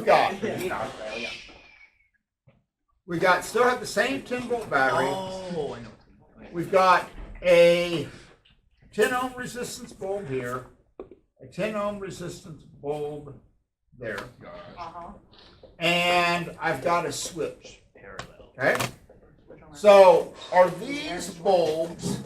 got? We got still have the same 10-volt battery. Oh, I know. We've got a 10 ohm resistance bulb here, a 10 ohm resistance bulb there, and I've got a switch. Okay? So are these bulbs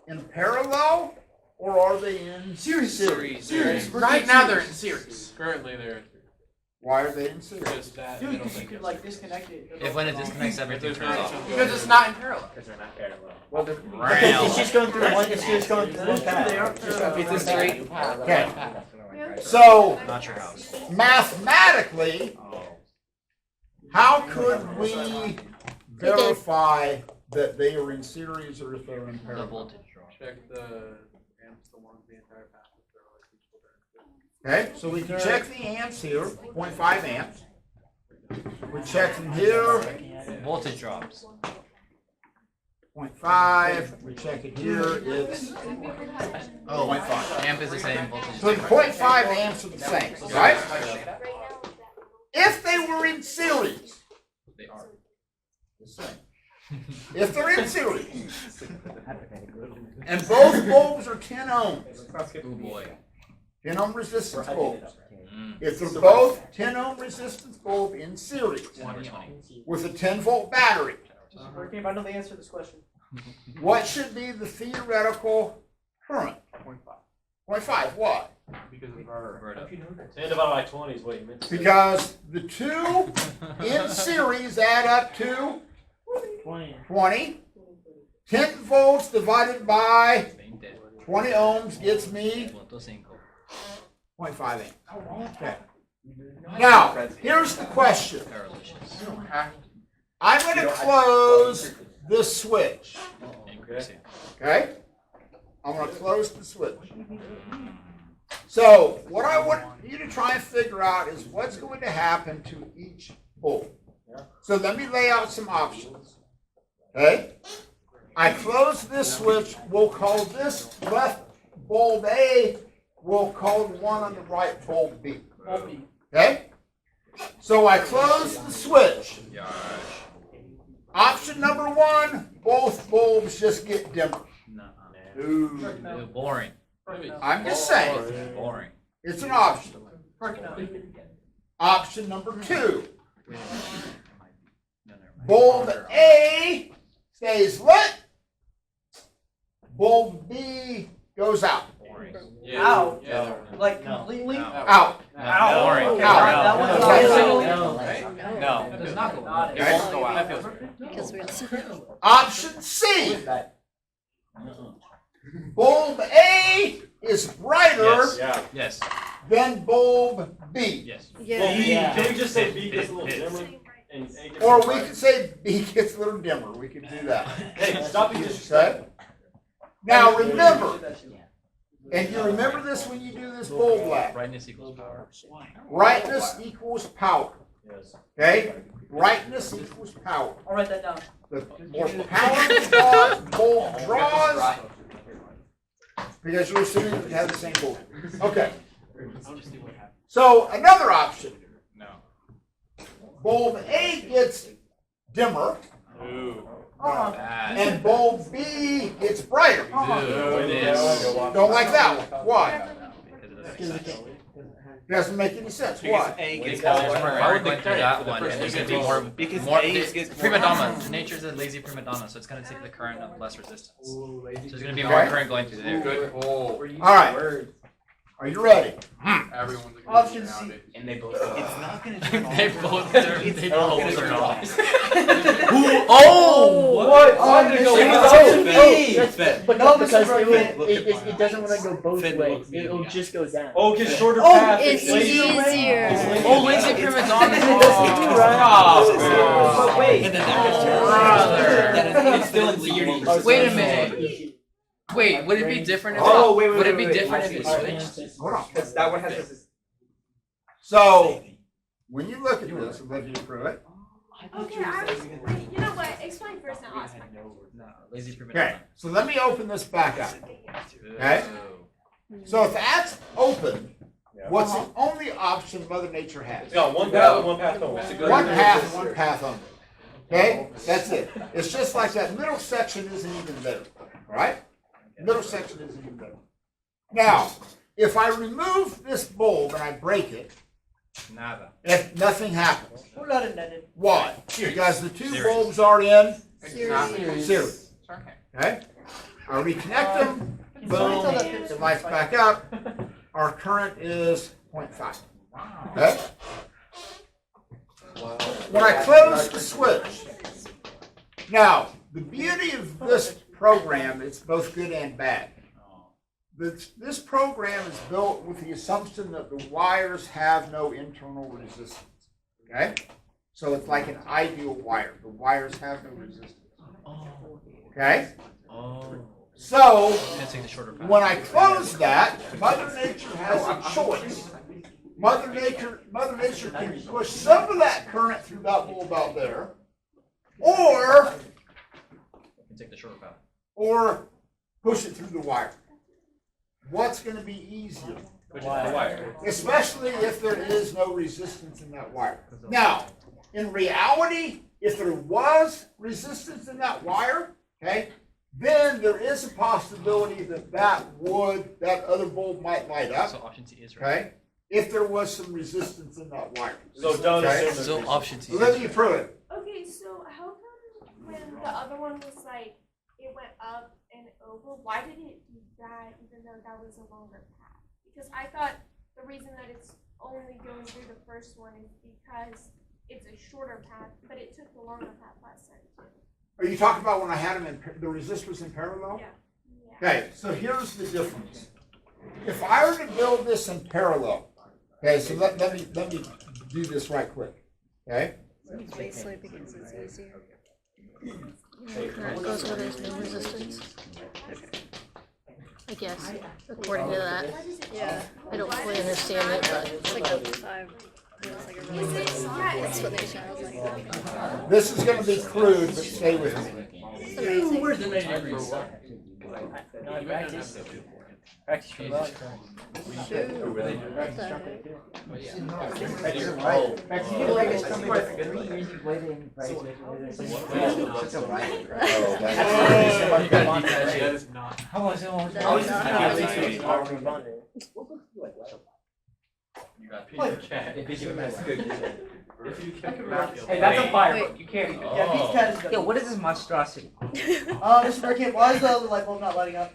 in parallel or are they in Series. Right now they're in series. Currently they're Why are they in series? just that. Dude, because you could like disconnect it. If when it disconnects, everything turns off. Because it's not in parallel. Because they're not parallel. Well, because it's just going through one. It's just going through one path. It's a straight path. Okay. So Not your house. mathematically, how could we verify that they are in series or if they're in The parallel? voltage drop. Check the amps along the entire path. If they're all equal to Okay, so we can check the amps here, 0.5 amps. We check them here, Voltage drops. 0.5. We check it here, it's Oh, 0.5. amp is the same. Voltage is So the different. 0.5 amps are the same, right? If they were in series, They are. the same. If they're in series, and both bulbs are 10 ohms, Oh boy. 10 ohm resistance bulbs. Mm. If they're both 10 ohm resistance bulb in series 20. with a 10-volt battery, Okay, but I know the answer to this question. what should be the theoretical current? 0.5. Why? because of our. Roberta. 10 divided by 20 is what you meant to say. Because the two in series add up to 20. 10 volts divided by 20 ohms gets me 0.5 amps. Okay. Now, here's the question. I'm going to close the switch. Okay? I'm going to close the switch. So, what I want you to try and figure out is what's going to happen to each bulb. So, let me lay out some options. Okay? I close this switch. We'll call this left bulb A. We'll call the one on the right bulb B. Okay? So, I close the switch. Option number 1, both bulbs just get dimmer. Ooh. Boring. I'm just saying, Boring. it's an option. Option number 2, bulb A stays lit, bulb B goes out. Out. Yeah. Like completely. Out. Out. Boring. Okay, Out. that one's Okay. not No. It does not go out. It won't go out. Because we're Option C, bulb A is brighter Yeah. Yes. than bulb B. Yes. yeah. Can we just say B gets a little dimmer? And A gets a Or little we brighter? could say B gets a little dimmer. We could do that. Hey, stop being disrespectful. Okay? Now remember, and you remember this when you do this bulb lab. Brightness equals power. Brightness equals power. Yes. Okay? Brightness equals power. I'll write that down. The more power the bulb draws, because you're assuming that they have the same voltage. Okay. So another option. No. Bulb A gets dimmer, Ooh. Bad. and bulb B gets brighter. Dude, it is. Don't like that one. Why? Because it doesn't make sense. Doesn't make any sense. Why? Because there's more current going through that one, and there's going to be more prima donna. Nature's a lazy prima donna, so it's going to take the current of less resistance. So there's going to be more Okay. current going through there. Good pull. All right. Are you ready? Everyone's a Option good C. nowadays. And they both. It's not gonna turn They off. both turn off. Oh! What? Oh, This no, is no, option no, B. no, Fed. But no, because Fed, it doesn't want to go both Fed ways. looks It'll medium. just go down. Oh, because shorter Oh, path. It's easier. Oh, lazy prima donna. But wait. And then that gets Brother. it's still in series. Wait a minute. Wait, would it be different if Oh, would it be different if it switched? Hold on. Because that one has this. So, when you look at this, I'll let you prove it. Okay, I was, wait, you know what, explain first and I'll ask my question. No, lazy prima Okay, donna. so let me open this back up. Okay. So if that's open, What's the only option Mother Nature has? Yeah, one path, one path only. One path, one path only. Okay, that's it. It's just like that middle section isn't even there, all right? Middle section isn't even there. Now, if I remove this bulb and I break it, Nada. if nothing happens. We're not indebted. Why? Because the two Series. bulbs are in Series. series. Okay. Okay? I reconnect them, boom, it lights back up. Our current is 0.5. Okay? When I close the switch, now, the beauty of this program, it's both good and bad. This program is built with the assumption that the wires have no internal resistance. Okay? So it's like an ideal wire. The wires have no resistance. Okay? So, Gonna take the shorter path. when I close that, Mother Nature has a choice. Mother Nature can push some of that current through that bulb out there, or Can take the shorter path. push it through the wire. What's going to be easier? Which is the wire. Especially if there is no resistance in that wire. Now, in reality, if there was resistance in that wire, okay, then there is a possibility that that other bulb might light So up, option C is right. okay, if there was some resistance in that wire. So don't Okay. assume So there's option C. Let me prove it. Okay, so how come when the other one was like, it went up and over, why did it do that even though that was a longer path? Because I thought the reason that it's only going through the first one is because it's a shorter path, but it took the longer path last time too. Are you talking about when I had them in, the resistors in parallel? Yeah. Okay, so here's the difference. If I were to build this in parallel, okay, so let me do this right quick, okay? Basically because it's easier. Current goes where there's no resistance. I guess, according to that. Yeah. I don't fully understand it, but it's like a 5. It's like a really Is it? Yeah, That's it's what they sound like. This is gonna be crude, but stay with me. It's amazing. Where's the measuring stuff? No, I practice. Practice for Jesus life. Christ. What the heck? You're right. Practice you get like a somewhere 3 years you played in practice. Such a riot. You gotta deep that shit. That is not. How was it? No, no, no. You got P. If you can map Hey, that's a Wait. firework. You can't. Yeah, Pete's cat is good. Yo, what is this monstrosity? Mr. Burkett, why is the light bulb not lighting up?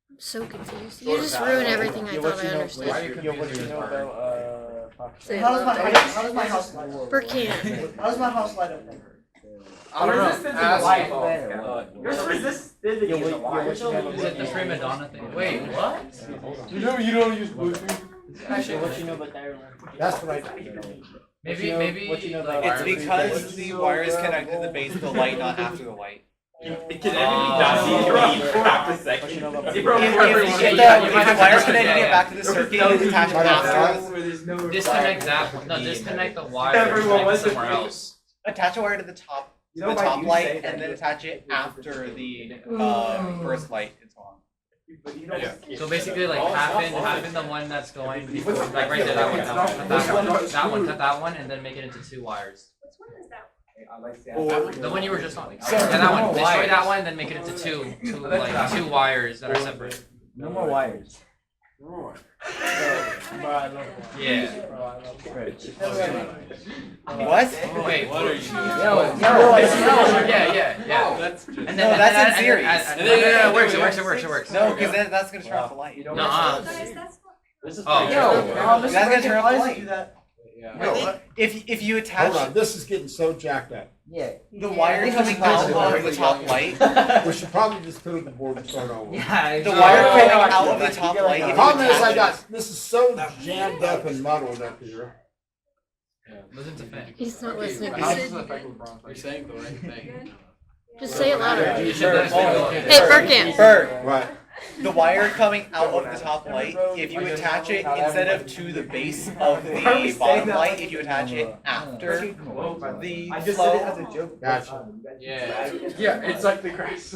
I'm so confused. You just ruin everything I thought I understood. Why are you confusing me? Say How it does my louder. house light up? Burkant. How does my house light up then? I don't know. Ask Yours resisted. Is it the prima donna thing? Wait, what? You don't use Bluetooth? Actually, What you know about Ireland? That's what I do. maybe what you know like, about It's because the wire is connected to the base of the light, not after the light. It can not see your half a What second. you know about If- if- If yeah, the you might have wire's to- connected yeah, back to the circuit, it's attached after. disconnect that. No, disconnect the wire. Everyone Connect wants it to somewhere think- else. Attach a wire to the top light, and then attach it after the first light is on. So basically, like half in the one that's going before, like right there, that one, cut that one, and then make it into 2 wires. Which one is that? The one you were just on. Yeah, that one. Destroy that one, then make it into two wires that are separate. No more wires. Yeah. What? Wait. What are you? Yeah. That's just. And then, No, that's in series. No, it works. No, because that's gonna turn off the light. Nuh-uh. Guys, that's This is Oh. Mr. That's gonna Burkett, turn off why the does it light. do that? No, If you attach hold on, this is getting so jacked up. Yeah. the wire coming out of the top light, We should probably just clear the board and start over. Yeah. the wire coming out of the top light. The if you problem is attach this is so jammed up and muddled up here. Listen to Finn. He's not listening. You're saying the right thing. Just say it louder. You should let Finn go. Hey, Burkant. Bird. Right. the wire coming out of the top light, if you attach it instead of to the base of the bottom light, if you attach it after the I just flow, said it as a joke. Gotcha. Yeah. Yeah, it's like the grass.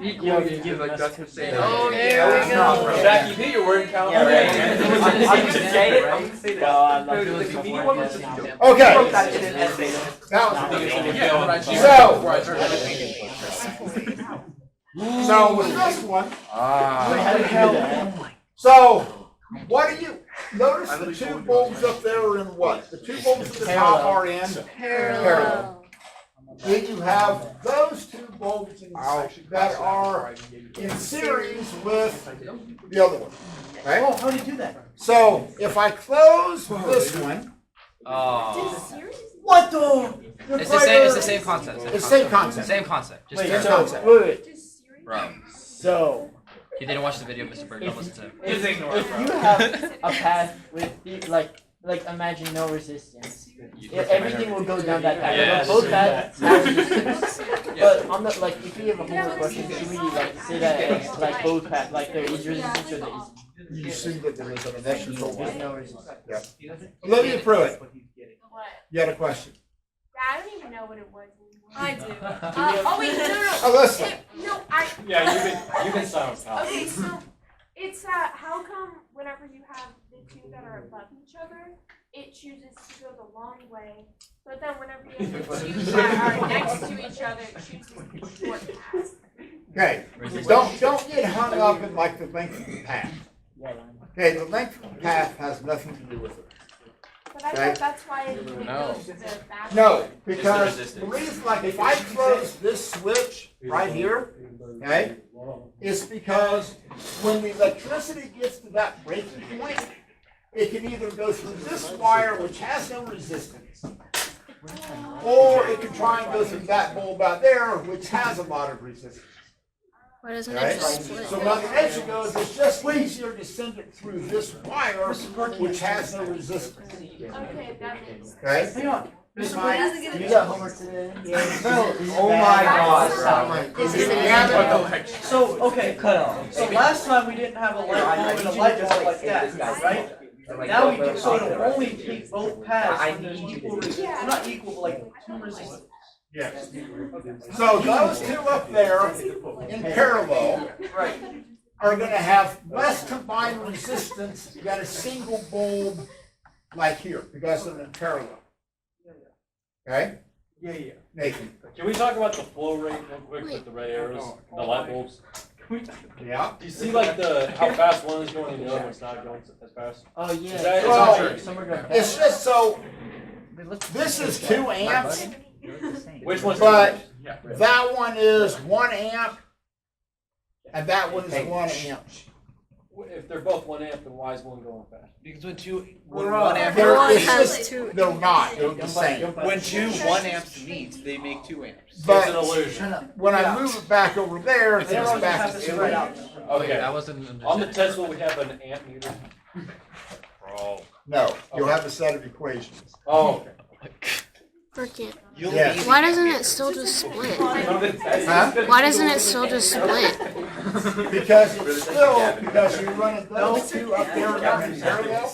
Equal, you give like that's the same. Oh, there we go. Jack, you did your word count. Yeah, right. I'm just say it. I'm gonna say No, I that. love Dude, doing like, if you stuff want like to that. just- Okay, That shit in essay. that was so with this one. So what do you notice? The two bulbs up there are in what? The two bulbs at the top are in parallel. Then you have those two bulbs that are in series with the other one. Right? Oh, how do you do that? So if I close this one, Oh. What the? It's the same. It's the same concept. it's the same concept. Same concept. Just Wait, Same different. concept. wait. Bro. So, You didn't watch the video, Mr. Bird. Don't listen to him. Just ignore it, If bro. you have a path with like imagine no resistance, everything will go down that path. Yes. Both paths have resistance. But on the like, if we have a homework question, should we like say that it's like both paths, like there is resistance or there is You see that there is an inexorable there's one. no resistance? Olivia Pruitt, What? you had a question. I don't even know what it was anymore. I do. Oh wait, no. Alyssa. No, I. Yeah, you can sound pal. Okay, so it's how come whenever you have the two that are above each other, it chooses to go the long way, but then whenever you have the two that are next to each other, it chooses the short path. Okay, don't get hung up in like the length of the path. Yeah. Okay, the length of the path has nothing to do with it. But I Okay. thought that's why it goes to the back. No, because the reason, like, if I close this switch right here, okay, it's because when the electricity gets to that breaking point, it can either go through this wire, which has no resistance, or it can try and go through that bulb out there, which has a lot of resistance. Why doesn't it Right? just split? So Mother Nature goes, it's just easier to send it through this wire, which has no resistance. Okay, that makes sense. Okay? hang on. Mr. Mike, You got homework today? Oh my god. Is it gathered? So, okay, Cut off. so last time we didn't have a light bulb and a light bulb like that, right? Now we do, so it'll only take both paths when there's equal resistance, not equal, but like two resistance. Yes. So those two up there in parallel Right. are gonna have less combined resistance than a single bulb like here, because they're in parallel. Okay? Yeah. Nathan? Can we talk about the flow rate real quick with the red arrows, the light bulbs? Yeah? Do you see like how fast one is going and the other one's not going as fast? Oh yeah. Is that- it's Well, not true. Some are gonna It's just so, this is 2 amps, Which one's? But- Yeah. that one is 1 amp, and that one is 1 amp. If they're both 1 amp, then why is one going fast? because when They're- one amp, they're- One it's has just- two. They're not, they're the same. when two 1 amps meet, they make 2 amps. It's an But illusion. when I move it back over there, They it's don't back have to to 2 spread amps. out. Okay. That wasn't. On the Tesla, we have an amp meter. No, you'll have a set of equations. Oh, okay. Frickin'. You'll Yes. need- Why doesn't it still just split? Huh? Why doesn't it still just split? Because it's still, because you're running those two up there and up in parallel.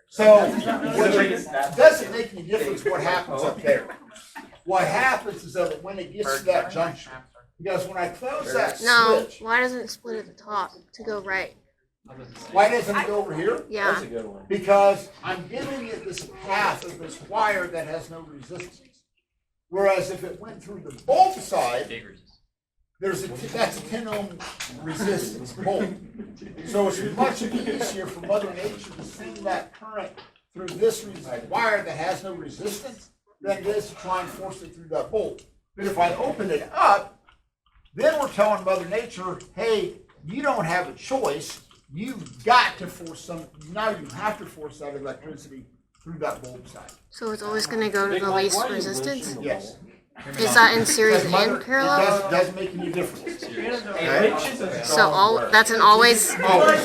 So, it doesn't make any difference what happens up there. What happens is that when it gets to that junction, because when I close that No, switch, why doesn't it split at the top to go right? why doesn't it go over here? That's Yeah. a good one. Because I'm giving it this path of this wire that has no resistance. Whereas if it went through the bulb side, that's a 10 ohm resistance bulb. So it's much easier for Mother Nature to send that current through this wire that has no resistance than it is to try and force it through that bulb. But if I open it up, then we're telling Mother Nature, hey, you don't have a choice. You've got to force now you have to force that electricity through that bulb side. So it's always gonna go to the least resistance? Yes. Is that in series Because Mother- and it parallel? doesn't make any difference. So all, that's an always, Always,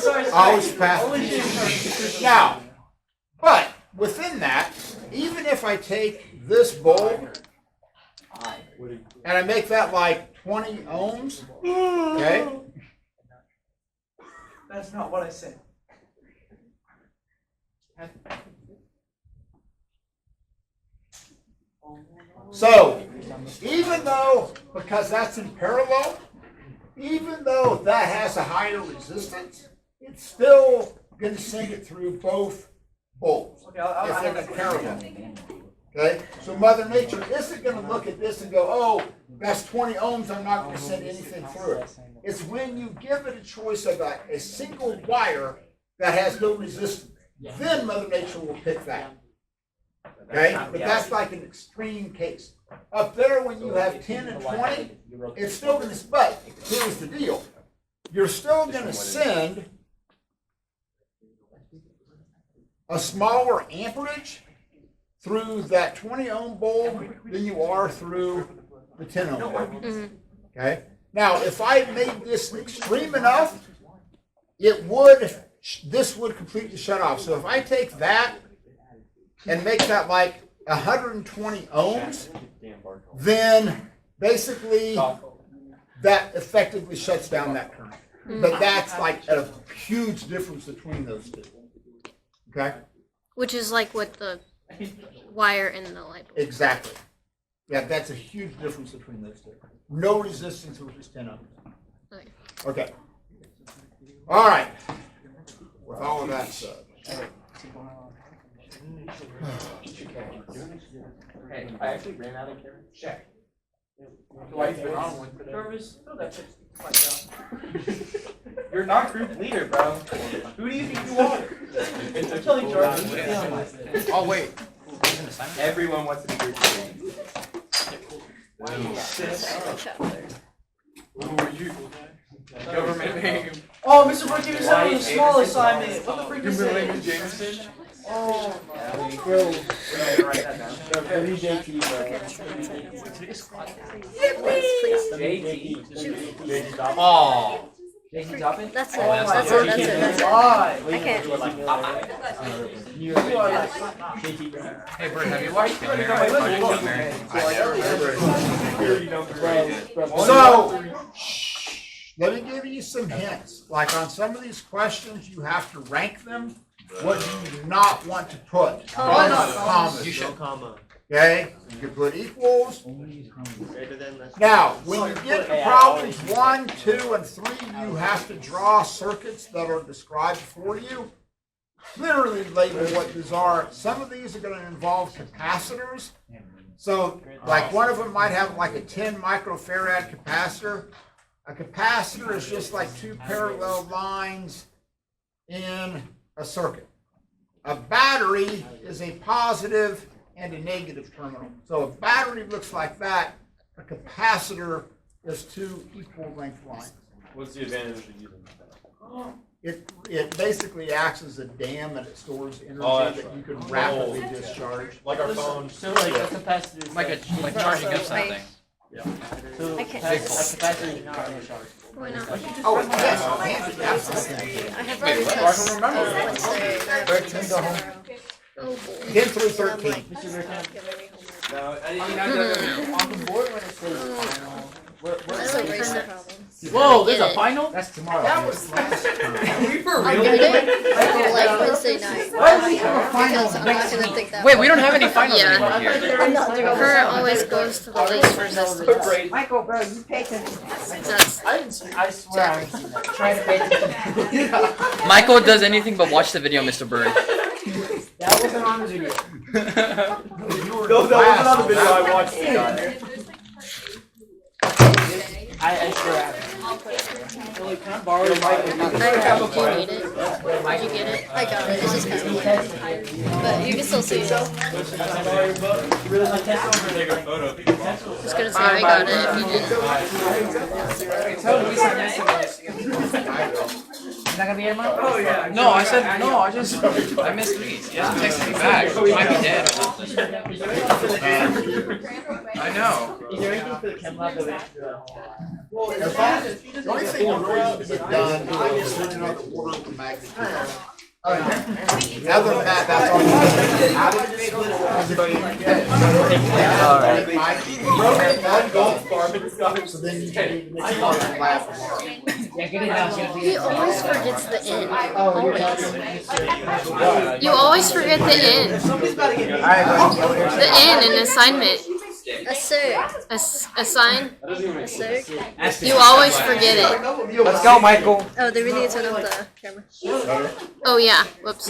Sorry. always pass. Now, but within that, even if I take this bulb and I make that like 20 ohms, okay? That's not what I said. So, even though, because that's in parallel, even though that has a higher resistance, it's still going to send it through both poles. Okay, I'll If have it's that. parallel. Okay? So Mother Nature isn't going to look at this and go, oh, that's 20 ohms, I'm not going to send anything through it. It's when you give it a choice of a single wire that has no resistance, then Mother Nature will pick that. Okay? But that's like an extreme case. Up there, when you have 10 and 20, it's still going to, but here's the deal. You're still going to send a smaller amperage through that 20 ohm bulb than you are through the 10 ohm bulb. Okay? Now, if I made this extreme enough, this would completely shut off. So if I take that and make that like 120 ohms, then basically that effectively shuts down that current. But that's like a huge difference between those two. Okay? Which is like what the wire in the light bulb. Exactly. Yeah, that's a huge difference between those two. No resistance, which is 10 ohms. Okay. Okay. All right. With all of that said. Hey, I actually ran out of carrots. Check. Dwight's been on one today. Jarvis, throw that shit like You're not group leader, bro. Who do you think you are? I'm telling Jarvis. Oh wait. Everyone wants to be group leader. Ooh, you. Government name. Oh, Mr. Brook, give me some of the small assignment. What the freak is Raymond it? Jameson. Oh, We're gonna write that down. Oh. JT Toppin? That's it. oh my That's God, it. That's it. That's it. Why? I can't. You are like, Hey Bert, have you watched the American American? So, let me give you some hints. Like on some of these questions, you have to rank them. What do you not want to put? Commas. You should. Okay? You can put equals. Now, when you get to problems 1, 2, and 3, you have to draw circuits that are described for you. Clearly label what these are. Some of these are going to involve capacitors. So, like one of them might have like a 10 microfarad capacitor. A capacitor is just like two parallel lines in a circuit. A battery is a positive and a negative terminal. So a battery looks like that. A capacitor is two equal length lines. What's the advantage of using that? It basically acts as a dam and it stores energy that's that you can right. rapidly discharge. Like our phones. So like a capacitor is Like charging up something. So I can't- a capacitor is not charged. Why not? Oh, yes, absolutely. I have Wait, already what? tests. I don't remember. Wednesday. Bert, can you go home? Oh boy. 10 through 13. Mr. Bertrand, No, on the board when it says final, That's a racing problem. whoa, there's Get a it. final? That's tomorrow. That was last time. I'll get it. Like Wednesday night. Why do we have a Because final I'm not next gonna week? think that. Wait, we don't have any finals Yeah. anymore here. I'm not doing Her always goes to the least resistance. Michael, bro, you pay attention. That's I swear I haven't seen that. Try to pay attention. Michael does anything but watch the video, Mr. Bird. That wasn't on the video. No, that wasn't on the video I watched it on. I swear I haven't. can I borrow your mic? I do you need it? Did you get it? I got it. It's just kind of weird. But you can still see it. I was gonna say I got it if you didn't. You're not gonna be here tomorrow? Oh, yeah. No, I said no. I missed Reese. He hasn't texted me back. He might be dead. I know. Is there anything for the chem lab that we have to do? The only thing you really need to get done is figuring out the order of the magnitude. Other than that, that's all you do. How did it split it? So then you can even make it laugh tomorrow. Yeah, get it now. He always forgets the end. Oh, Always. You always forget the end. Somebody's gotta get. The end in assignment. A sir. Assign. A sir. You always forget it. Let's go, Michael. Oh, they really need to turn off the camera. Oh yeah. Whoops.